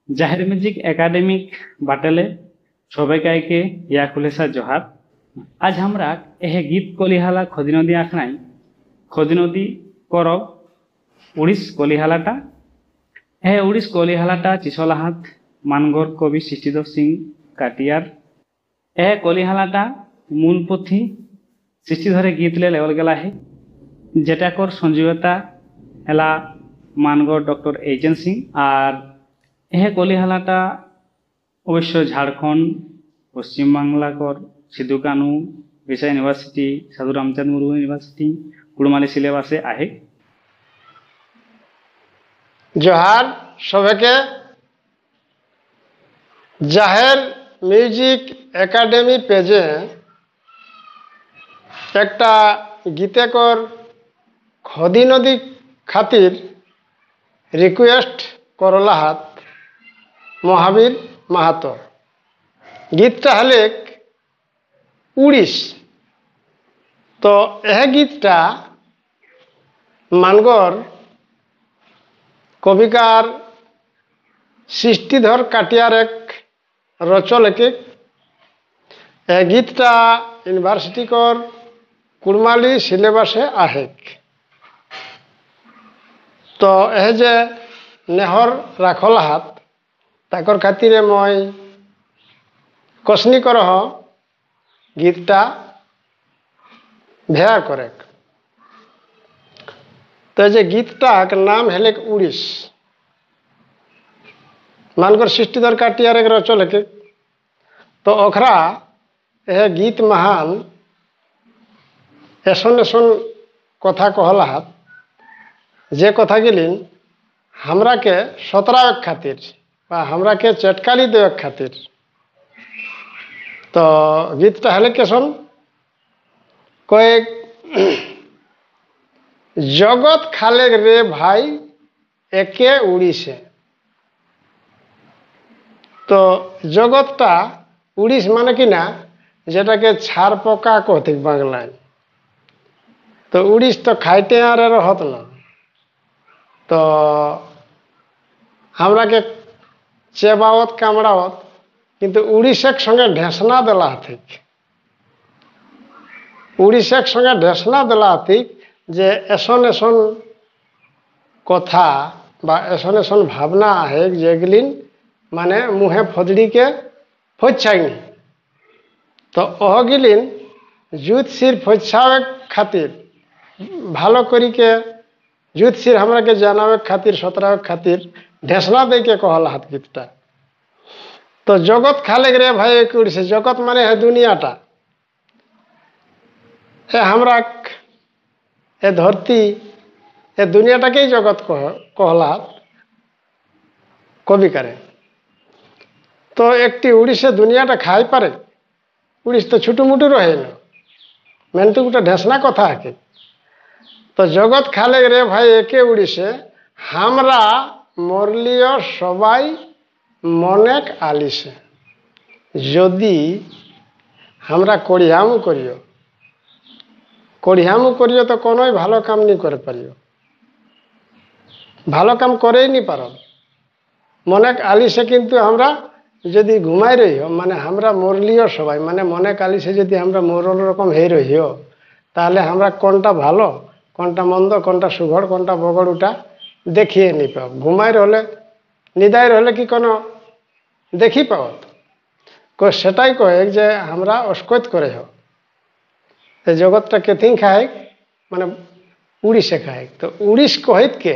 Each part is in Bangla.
জাহের মিউজিক একাডেমিক বাটেলে সবাইকে ইয়া খুলেসা জোহার। আজ আমরা এহে গীত কলিহালা খদি নদী আখনাই খদি নদী করব উড়িষ কলিহালাটা হে উড়িষ কলিহালাটা চিছলাহাত মানগর কবি সৃষ্টিদেব সিং কাটিয়ার এ কলিহালাটা মূল পুথি সৃষ্টিধরে গীত লে লেওয়াল গেলা হে যেটা কর সঞ্জীবতা হেলা মানগর ডক্টর এইচেন সিং। আর এ কলিহালাটা অবশ্য ঝাড়খণ্ড পশ্চিম বাংলা কর সিধু কানু বিরসা ইউনিভার্সিটি সাধু রামচাঁদ মুর্মু ইউনিভার্সিটি কুড়মালি সিলেবাসে আহে। জোহার সবাইকে। জাহের মিউজিক একাডেমি পেজে একটা গীতেকর খদি নদী খাতির রিকোয়েস্ট করলাহাত মহাবীর মাহাতো। গীতটা হলে উড়িষ। তো এ গীতটা মানগর কবিকার সৃষ্টিধর কাটিয়ার এক রচলেকে। এ গীতটা ইউনিভার্সিটি কর কুড়মালি সিলেবাসে আহেক। তো এ যে নেহর রাখলাহাত তাকর খাতিরে মই কসনি করহ গীতটা ভেয়া করে। তো যে গীতটার নাম হেলে উড়িষ। মানকর সৃষ্টিধর কাটিয়ার এক রচলেকে। তো ওখরা এ গীত মহান এসন এসন কথা कहलाहात যে কথা গেলিন हमराके सतरावे खातिर বা हमराके चटकाली देवे खातिर। तो गीतटा हेले केसन कয়েক जगत खाले रे भाई एके उड़ीसे। तो जगतटा उड़ीस माने कि ना जेटाके छार पोका कहते बांगलाय। तो उड़ीस तो खाइते आरे रहत ना। तो हमरा के चेबावत कामड़ावत किंतु उड़ीसक संगे ढेसना देला हथिक। उड़ीसक संगे ढेसना देला हथिक जे एसन एसन कथा बा एसन एसन भावना है जेगलिन माने मुहे फदड़ी के फच्छाई। तो ओहगिलिन जुत सिर फच्छावे खातिर भालो करी के जुत सिर हमरा के जानावे खातिर सतरावे खातिर ढेसना दे के कहला हाथ गीतटा। तो जगत खाले रे भाई एक उड़ीसे। जगत माने है दुनियाटा। ए हमरा ए धरती ए दुनियाटाके जगत कहला कवि करे। तो एकटी उड़ीसे दुनियाटा खाई पारे। उड़ीस तो छुटुमुटु रहे ना मेनतु गोटा ढेसना कथा है। तो जगत खाले रे भाई एके उड़ीसे हमरा मरलियो सबाई मनेक आलिसे। यदि हमरा कड़ियामु करियो तो कोनो भालो काम नहीं करे पारियो। भालो काम करे नहीं पारो मनेक आलिसे। किंतु हमरा यदि घुमाई रही हो माने हमरा मरलियो सबाई माने मनेक आलिसे यदि हमरा मरल रकम हे रही हो ताहले हमरा कोनटा भालो कोनटा मंद कोनटा सुघड़ कोनटा बगड़ुटा देखिए नहीं पाओ। घुमाई रहले निदाई रहले कि कोनो देखी पाओ को सेटाई कहे जे हमरा अस्कत करे हो। तो जगतटा केथिन खाए माने उड़ीसे खाए। तो उड़ीस कहित के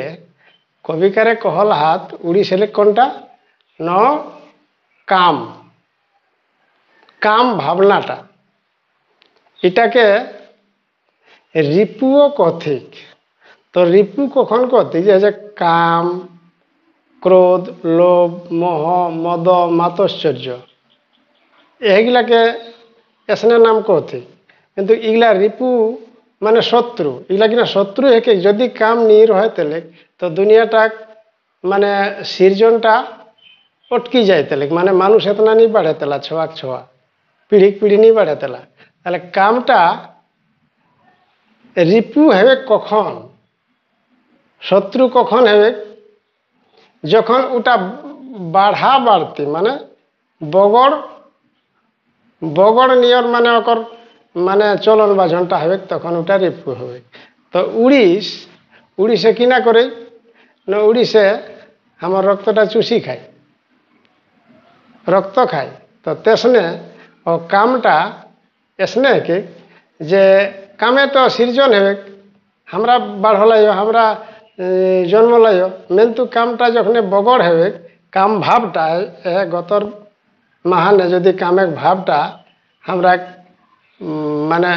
कविकारे कहलाहात उड़ीस हेले कोनटा न काम काम भावनाटा इटाके रिपुओ कथिक। तो रिपु कखन कथिक जे काम क्रोध लोभ मोह मद मातश्चर्य एगिलाके एसने नाम कथिक। किंतु इगला रिपु माने शत्रु। इगला किना शत्रु है कि यदि काम नहीं रहे तेले तो दुनियाटा माने सृजनटा अटकी जाए तेले माने मानुष इतना नहीं बढ़े तेला छोआ छोआ पीढ़ी पीढ़ी नहीं बढ़े तेला ताहले कामटा रिपु हेबे कखन शत्रु कखन हेबे जखन उटा বাঢ়া বাড়তি মানে বগড় বগড় নিয়র মানে অকর মানে চলন বাঝনটা হবে, তখন ওটা রিপু হবে। তো উড়িষে কিনা করে না, উড়িষে আমার রক্তটা চুষি খায়, রক্ত খায়। তো তেসনে ও কামটা এসনে কি যে কামে তো সৃজন হবে, আমরা বাড়লাই আমরা জন্মলাই, কিন্তু কামটা যখন বগড় হবে, কাম ভাবটা গতর মাহানে যদি কামের ভাবটা আমরা মানে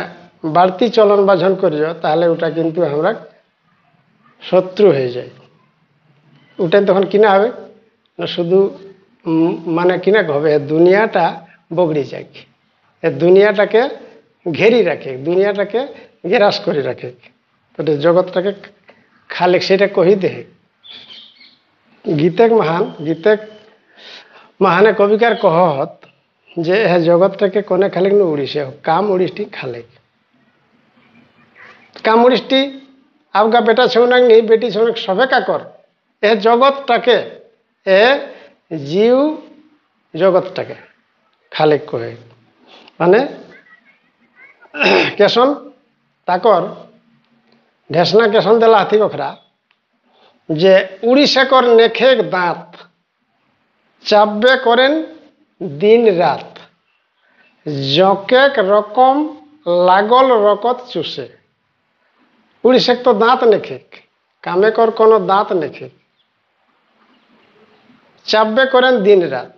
বাড়তি চলন বাঝন করিও, তাহলে ওটা কিন্তু আমরা শত্রু হয়ে যায়। ওটাই তখন কিনা হবে না, শুধু মানে কিনা হবে দুনিয়াটা বগড়ি যায়, এ দুনিয়াটাকে ঘেরি রাখে, দুনিয়াটাকে গ্রাস করে রাখে, তো জগৎটাকে খালে সেটা কহি দে। গীতেক মহানে কবিকার কহত যে হ্যাঁ জগৎটাকে কোনে খালেক না উড়িষে কাম উড়িষ্টি খালেক। কাম উড়িষ্টি আবগা বেটা ছৌনাক নি বেটি ছৌনাক সবে কাকর এ জগৎটাকে এ জীব জগৎটাকে খালেক কহে। মানে কেশন তাকর ঢেসনা কেশন দেলা হাতি বখরা যে উড়িষ্যাকর নেখেক দাঁত চাপবে করেন দিন রাত, জকেক রকম লাগল রকত চুষে। উড়িষ্যাক তো দাঁত নেখেক, কামেকর কোনো দাঁত নেখেক, চাপবে করেন দিন রাত।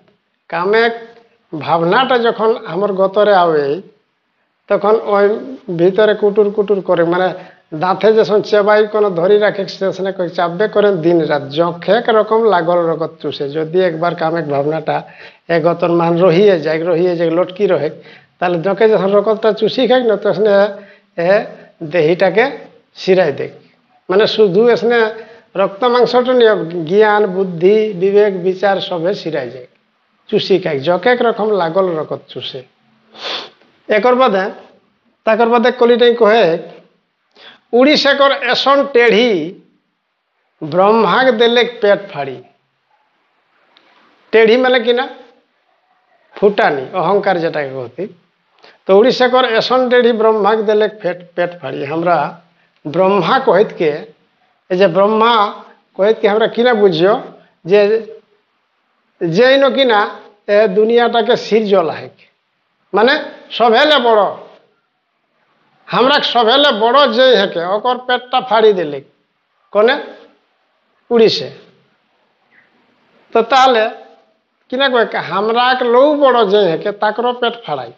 কামেক ভাবনাটা যখন আমার গতরে আবে, তখন ওই ভিতরে কুটুর কুটুর করে, মানে দাঁতে যখন চেবাই কোনো ধরি রাখে, সেখানে চাপবে করেন দিন রাত, জখেক রকম লাগল রকত চুষে। যদি একবার কামেক ভাবনাটা গতর মান রহিয়ে যায় লটকি রহে, তাহলে জকে যখন রকতটা চুষি খাই না, তখন দেহিটাকে সিরাই দেখ। মানে শুধু এসনে রক্ত মাংসটা নিয়ে জ্ঞান বুদ্ধি বিবেক বিচার সবে সিরাই যায়, চুষি খাই, জকেক রকম লাগল রকত চুষে। একর বাদে তাকর বাদে কলিটাই কহে উড়িষ্যাকর এসন টেढ़ी ব্রহ্মাক দেলেক পেট ফাড়ি। টেढ़ी মানে কিনা ফুটানি, অহংকার যেটাকে কহতি। তো উড়িষ্যাকর এসন টেढ़ी ব্রহ্মাক দেলেক পেট ফাড়ি। আমরা ব্রহ্মা কহিতকে, এই যে ব্রহ্মা কহিতকে আমরা কিনা বুঝিও যে যেইন কিনা দুনিয়াটাকে সিরজল আহেক, মানে সভেলে বড়, আমরা সভেলে বড় যে হেকে ওকর পেটটা ফাড়ি দিলে কোনে উড়িষে। তো তাহলে কিনা কয় আমরা লৌ বড় যে হেকে তাকরও পেট ফাড়াই।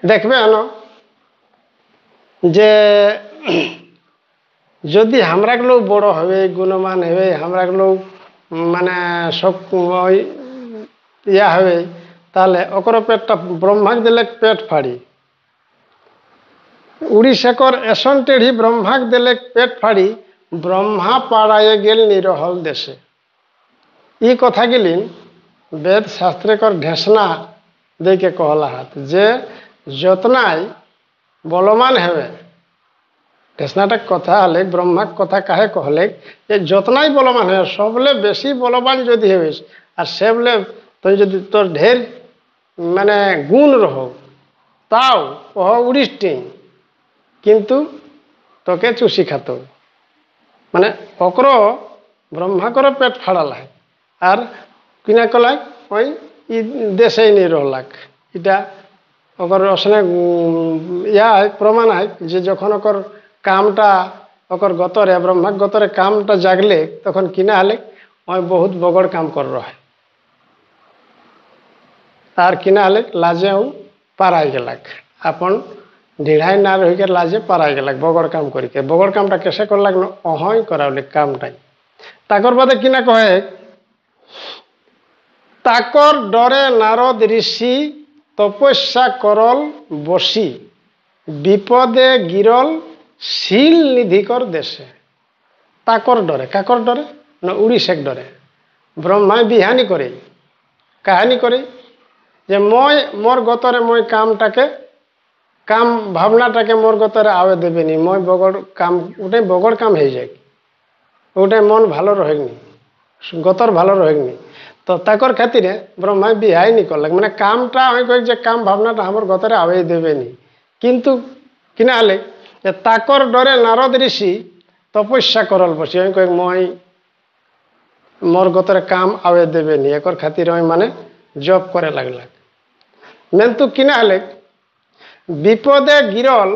দেখবে হেন যে যদি আমরা লোক বড় হবে, গুণমান হবে, আমরা লোক মানে সব ইয়া হবে, তাহলে ওকর পেটটা ব্রহ্মাক দিলে পেট ফাড়ি। উড়িষ্যাকর এসন টেढ़ी ব্রহ্মাক দিলে পেট ফাড়ি, ব্রহ্মা পাড়ায়ে গেল নিরহল দেশে। এই কথা গেলিন বেদ শাস্ত্রেকর ঢেসনা দেখে কহলা হাত যে যতনাই বলমান হবে। ঢেসনাটা কথা হলে ব্রহ্মাক কথা কাহে কহলে যে যতনাই বলবান হবে, সবলে বেশি বলবান যদি হবিস আর সেবলে তুই যদি তোর ঢের মানে গুণ রহ, তাও ওহ উড়িষ্টি কিন্তু তোকে চুষি খাত। মানে অকর ব্রহ্মাকর পেট ফাড়ালাই আর কিনা কলাই ওই দেশেই নি রহলাক। এটা ওকর অসনে ইয়া প্রমাণ হয় যে যখন ওকর কামটা ওকর গতরে ব্রহ্মাক গতরে কামটা জাগলে, তখন কিনা হলে ওই বহুত বগড় কাম কর রহে আর কিনা হলে লাজেও পারাই গেলাক, আপন ঢিড়াই না রহিকে লাজে পারাই গেলাক বগড় কাম করিকে। বগড় কামটা কেসে করলাক না অহই করাওলে কামটাই। তাকর বাদে কিনা কহে তাকর ডরে নারদ ঋষি তপস্যা করল বসি, বিপদে গিরল শিল নিধিকর দেশে। তাকর ডরে, কাকর ডরে না উড়িষ্যাক ডরে। ব্রহ্মায় বিহানি করে কাহানি করে যে মই মোর গতরে মই কামটাকে কাম ভাবনাটাকে মোর গতরে আবে দেবেনি, মই বগড় কাম ওটাই বগড় কাম হয়ে যায়, ওটাই মন ভালো রহেনি। গতর ভালো রহেনি। তো তাকর খাতিরে ব্রহ্মা বিহাই নি করলেন, মানে কামটা আমি কই যে কাম ভাবনাটা আমার গতরে আওয়াই দেবেনি। কিন্তু কিনা হলে যে তাকর ডরে নারদ ঋষি তপস্যা করল বসি, আমি কই মই মোর গতরে কাম আওয়ে দেবেনি, একর খাতির আমি মানে জব করে লাগলাম। কিন্তু কিনা হলে বিপদে গিরল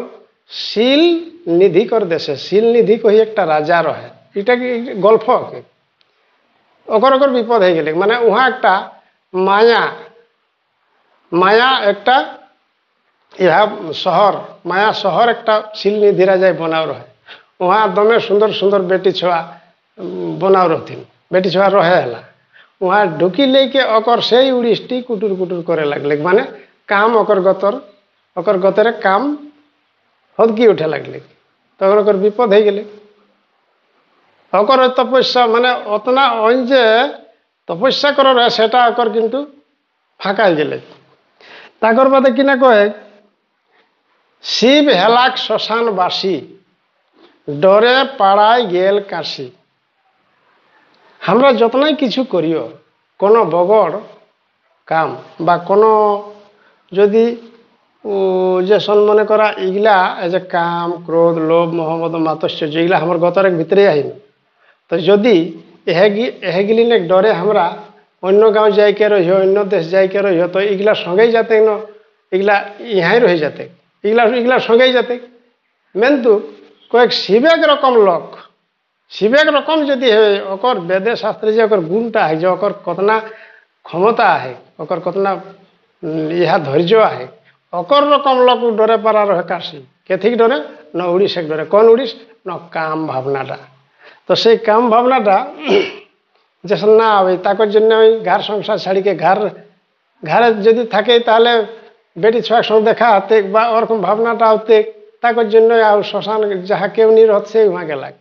শিল নিধি কর দেশে, শিল নিধি কহি একটা রাজা রহে, এটা কি গল্প কি অকর বিপদ হয়ে গেলে, মানে উহা একটা মায়া মায়া একটা ইহা শহর, মায়া শহর একটা শিল নিধি রাজায় বনাও রহে। উহা দমে সুন্দর সুন্দর বেটি ছোয়া বনাও রহতিন, বেটি ছোয়া রহে হেলা। উহা ঢুকি লেকে অকর সেই উড়িষ্টি কুটুর কুটুর করে লাগলে, মানে কাম অকর গতরে কাম হদকি উঠে লাগলে, তখন অকর বিপদ হয়ে গেলে। অকর তপস্যা মানে অতনা অন যে তপস্যা করার সেটা অকর কিন্তু ফাঁকাই গেলে। তাকর বাদে কিনা কয়ে শিব হেলাক শ্মশান বাসী, ডরে পাড়ায় গেল কাশি। আমরা যতনাই কিছু করিও কোনো বগড় কাম বা কোনো যদি যে মনে করা এগুলা যে কাম ক্রোধ লোভ মোহাম্মদ মাতশ্চর্য এগুলা আমার গতর ভিতরে আহিন, তো যদি এহেগিলিন ডরে আমরা অন্য গাঁও যাইকে রহিও, অন্য দেশ যাইকে রহিও, তো এগুলা সঙ্গেই যাতে এগুলা ইহাই রয়ে যাতে, এগুলার সঙ্গেই যাতে। কিন্তু কয়েক শিবেক রকম লোক, শিবেক রকম যদি হয় অকর বেদে শাস্ত্রে যে অকর গুণটা হয়, যে অকর কতনা ক্ষমতা আহে, অকর কতনা ইহা ধৈর্য আহে, অকর রকম লোক ডরে পারা রহে কাশি। কেথিক ডরে না উড়িষ্যাক ডরে, কোন উড়িষ না কাম ভাবনাটা। তো সেই কাম ভাবনাটা যে না হবে তাকর জন্য ওই ঘর সংসার ছাড়িকে ঘরে যদি থাকে তাহলে বেটি ছোয়ার সঙ্গে দেখা হতে বা ওরকম ভাবনাটা হতে, তাকর জন্য আর শ্মশান যাহা কেউ নির হচ্ছে উহা গেলাক,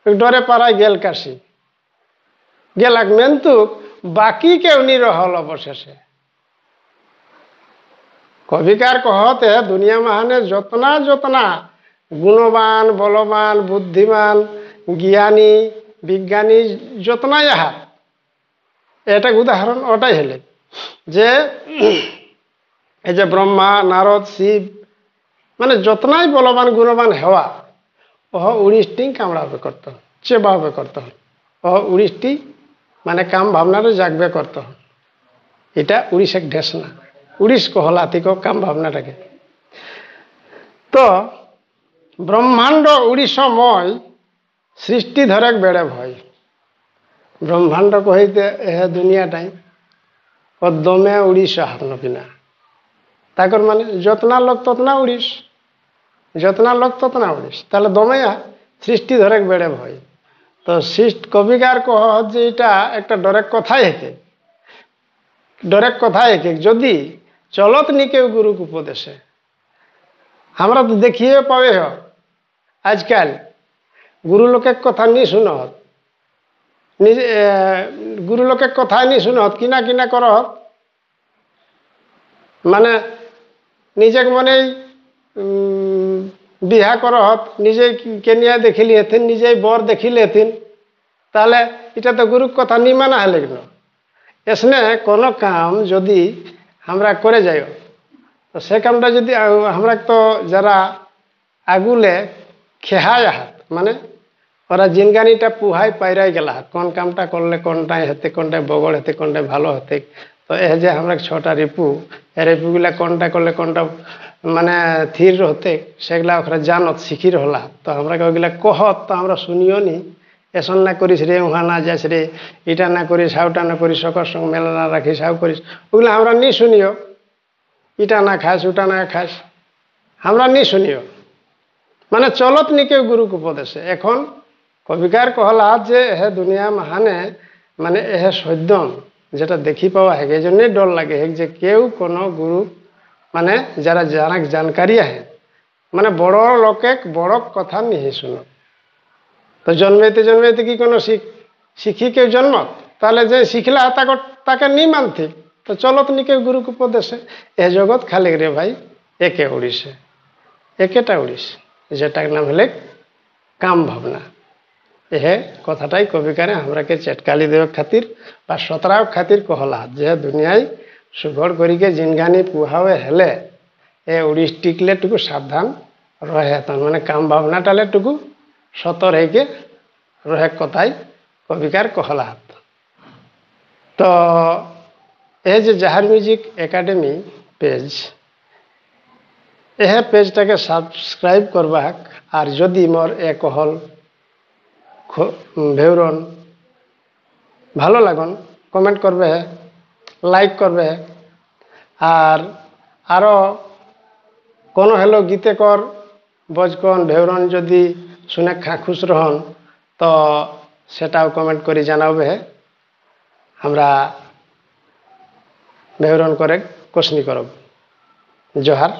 ডরে পাড়ায় গেল কাশি গেলাক। মেন্তু বাকি কেউ নির হল অবশেষে। কবিকার কহতে দুনিয়া মাহানে যতনা গুণবান বলবান বুদ্ধিমান জ্ঞানী বিজ্ঞানী যতনাই আহা, এটা উদাহরণ ওটাই হলে যে এই যে ব্রহ্মা নারদ শিব মানে যতনাই বলবান গুণবান হেওয়া, ওহ উড়িষ্টি কামড়াবে করতে হল, চেবাবে করতে হল, ওহ উড়িষ্টি মানে কাম ভাবনাটা জাগবে করতে হল। এটা উড়িষ্যাক ঢেস না, উড়িষ কহলাতিক কাম ভাবনাটাকে। তো ব্রহ্মাণ্ড উড়িষময় সৃষ্টি ধরেক বেড়ে ভয়। ব্রহ্মাণ্ড কহিতে এ দুনিয়াটাই ও দমে উড়িষ হাতন কিনা, তাকর মানে যতনা লোক ততনা উড়িষ, যতনা লোক ততনা উড়িষ, তাহলে দমেয়া সৃষ্টি ধরেক বেড়ে ভয়। তো কবিকার কহ যে এটা একটা ডরেক কথাই হেকে, ডরেক কথাই হেকে। যদি চলত নি কেউ গুরুক উপদেশে, আমরা তো দেখিয়ে পাবে আজকাল গুরু লোকের কথা নি শুনত, নিজে গুরু লোকের কথা নি শুনত কিনা কিনা করত, মানে নিজেক মনেই বিহা করত, নিজে কেনিয়া দেখিলি হেতেন, নিজেই বর দেখিলি হেতেন, তাহলে এটা তো গুরুর কথা নি মানা হলে কেন। এসনে কোনো কাম যদি আমরা করে যাই, তো সে কামটা যদি আমরা তো যারা আগুলে খেহায় আহাত, মানে ওরা জিনগানিটা পুহাই পাইরাই গেলা কোন কামটা করলে কোনটাই হেতে, কোনটায় বগড় হেতে, কোনটায় ভালো হতে। তো এ যে আমরা ছটা রিপু, এই রিপুগুলা কোনটা করলে কোনটা মানে থির হতে, সেগুলা ওখানে জানত শিখির হলা। তো আমরা ওইগুলা কহত, তো আমরা শুনিও নি, এসন না করিস রে, উহা না যাস রে, এটা না করিস, হাউটা না করিস, সকর সঙ্গে মেলা না রাখিস, হাউ করিস, ওগুলো আমরা নি শুনিও। ইটা না খাস ওটা না খাস, আমরা নি শুনিও, মানে চলত নি কেউ গুরুক উপদেশে। এখন কবিকার কহলা যে হে দুনিয়া মাহানে মানে এহে সদ্যম যেটা দেখি পাওয়া হেক, এই জন্যই ডর লাগে হেক যে কেউ কোনো গুরু মানে যারা জানকারি আহে, মানে বড় লোকে বড় কথা নিহি শুনো। তো জন্মাইতে কি কোনো শিখি কেউ জন্মত, তাহলে যে শিখলা তাকে নি মানতি। তো চলত নি কেউ গুরুক উপদেশে। এ জগৎ খালি রে ভাই একে উড়িষে, একেটা উড়িষ, যেটার নাম হলে কাম ভাবনা। এহে কথাটাই কবিকারে আমরাকে চেটকালি দেওয়া খাতির বা সতরাও খাতির কহলা যে দুনিয়ায় সুগড় করিকে জিনগানি পুহাবে হেলে এ উড়িস টিকলে টুকু সাবধান রহে তার মানে কাম ভাবনাটালে টুকু সতর হইকে রহে কথাই কবিকার কহলাহাত। তো এই যে জাহার মিউজিক একাডেমি পেজ এহে পেজটাকে সাবস্ক্রাইব করবাক আর যদি মোর এ কহল ভেউরন ভালো লাগন কমেন্ট করবে লাইক করবে আর আরো কোনো হেলো গীতে কর বজকন ভেউরন যদি শুনে খুশ রহন তো সেটাও কমেন্ট করে জানাবে আমরা ভেউরন করে কোশনি করব। জোহার।